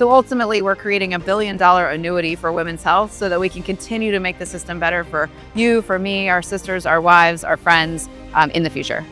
So ultimately, we're creating $1 billion annuity for women's health so that we can continue to make the system better for you, for me, our sisters, our wives, our friends in the future.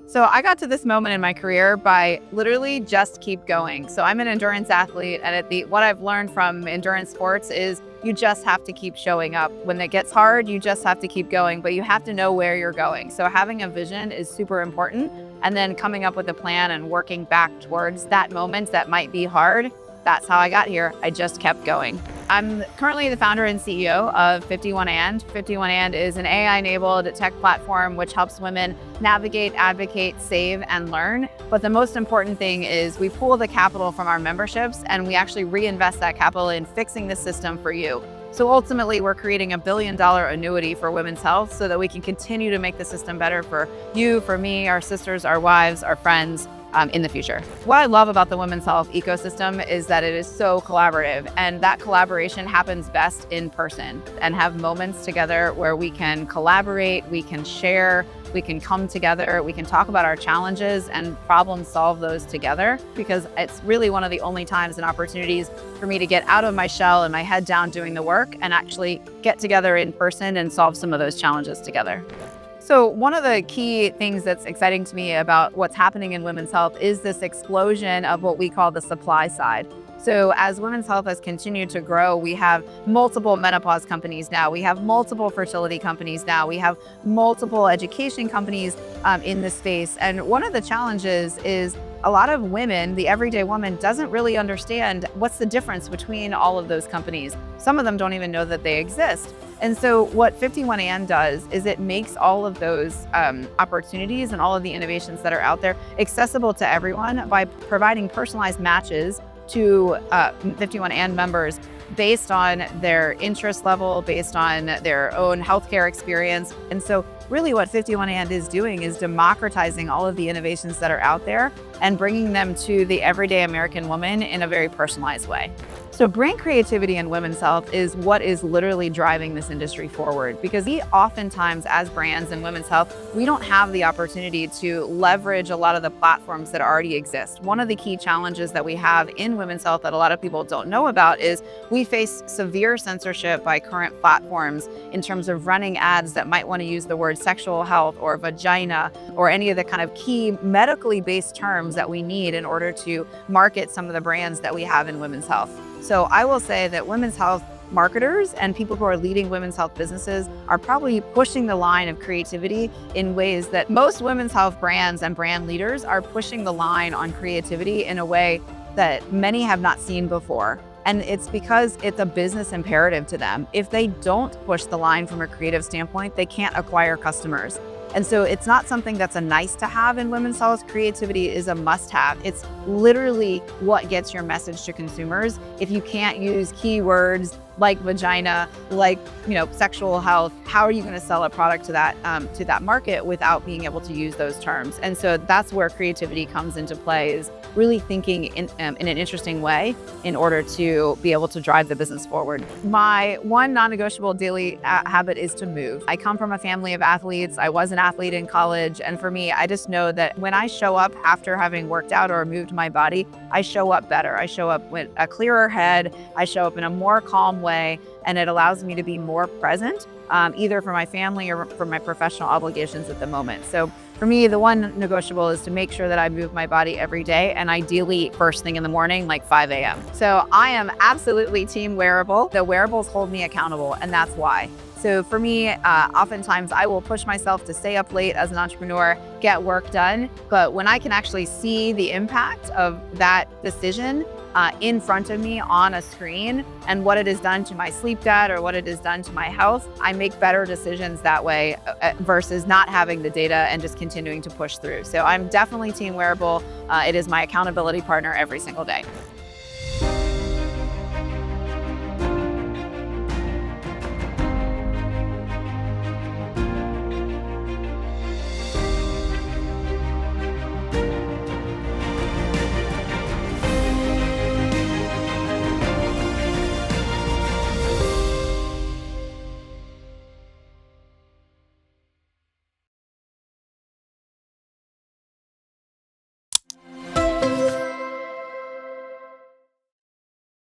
So I got to this moment in my career by literally just keep going. So I'm an endurance athlete, and what I've learned from endurance sports is you just have to keep showing up. When it gets hard, you just have to keep going, but you have to know where you're going. So having a vision is super important, and then coming up with a plan and working back towards that moment that might be hard. That's how I got here. I just kept going. I'm currently the founder and CEO of 51and. 51and is an AI-enabled tech platform which helps women navigate, advocate, save, and learn. But the most important thing is we pool the capital from our memberships and we actually reinvest that capital in fixing the system for you. So ultimately, we're creating $1 billion annuity for women's health so that we can continue to make the system better for you, for me, our sisters, our wives, our friends, in the future. What I love about the women's health ecosystem is that it is so collaborative, and that collaboration happens best in person and have moments together where we can collaborate, we can share, we can come together, we can talk about our challenges and problem solve those together, because it's really one of the only times and opportunities for me to get out of my shell and my head down doing the work and actually get together in person and solve some of those challenges together. So one of the key things that's exciting to me about what's happening in women's health is this explosion of what we call the supply side. So as women's health has continued to grow, we have multiple menopause companies now. We have multiple fertility companies now. We have multiple education companies in this space. And one of the challenges is a lot of women, the everyday woman, doesn't really understand what's the difference between all of those companies. Some of them don't even know that they exist. And so what 51and does is it makes all of those opportunities and all of the innovations that are out there accessible to everyone by providing personalized matches to 51and members based on their interest level, based on their own healthcare experience. And so really what 51and is doing is democratizing all of the innovations that are out there and bringing them to the everyday American woman in a very personalized way. So brand creativity in women's health is what is literally driving this industry forward, because we oftentimes, as brands in women's health, we don't have the opportunity to leverage a lot of the platforms that already exist. One of the key challenges that we have in women's health that a lot of people don't know about is we face severe censorship by current platforms in terms of running ads that might want to use the word sexual health or vagina or any of the kind of key medically based terms that we need in order to market some of the brands that we have in women's health. So I will say that women's health marketers and people who are leading women's health businesses are probably pushing the line of creativity in ways that most women's health brands and brand leaders are pushing the line on creativity in a way that many have not seen before. And it's because it's a business imperative to them. If they don't push the line from a creative standpoint, they can't acquire customers. And so it's not something that's a nice to have in women's health. Creativity is a must have. It's literally what gets your message to consumers. If you can't use keywords like vagina, like sexual health, how are you going to sell a product to that market without being able to use those terms? And so that's where creativity comes into play, is really thinking in an interesting way in order to be able to drive the business forward. My one non-negotiable daily habit is to move. I come from a family of athletes. I was an athlete in college. And for me, I just know that when I show up after having worked out or moved my body, I show up better. I show up with a clearer head. I show up in a more calm way, and it allows me to be more present, either for my family or for my professional obligations at the moment. So for me, the one negotiable is to make sure that I move my body every day, and ideally first thing in the morning, like 5 a.m. So I am absolutely team wearable. The wearables hold me accountable, and that's why. So for me, oftentimes I will push myself to stay up late as an entrepreneur, get work done. But when I can actually see the impact of that decision in front of me on a screen and what it has done to my sleep debt or what it has done to my health, I make better decisions that way versus not having the data and just continuing to push through. So I'm definitely team wearable. It is my accountability partner every single day.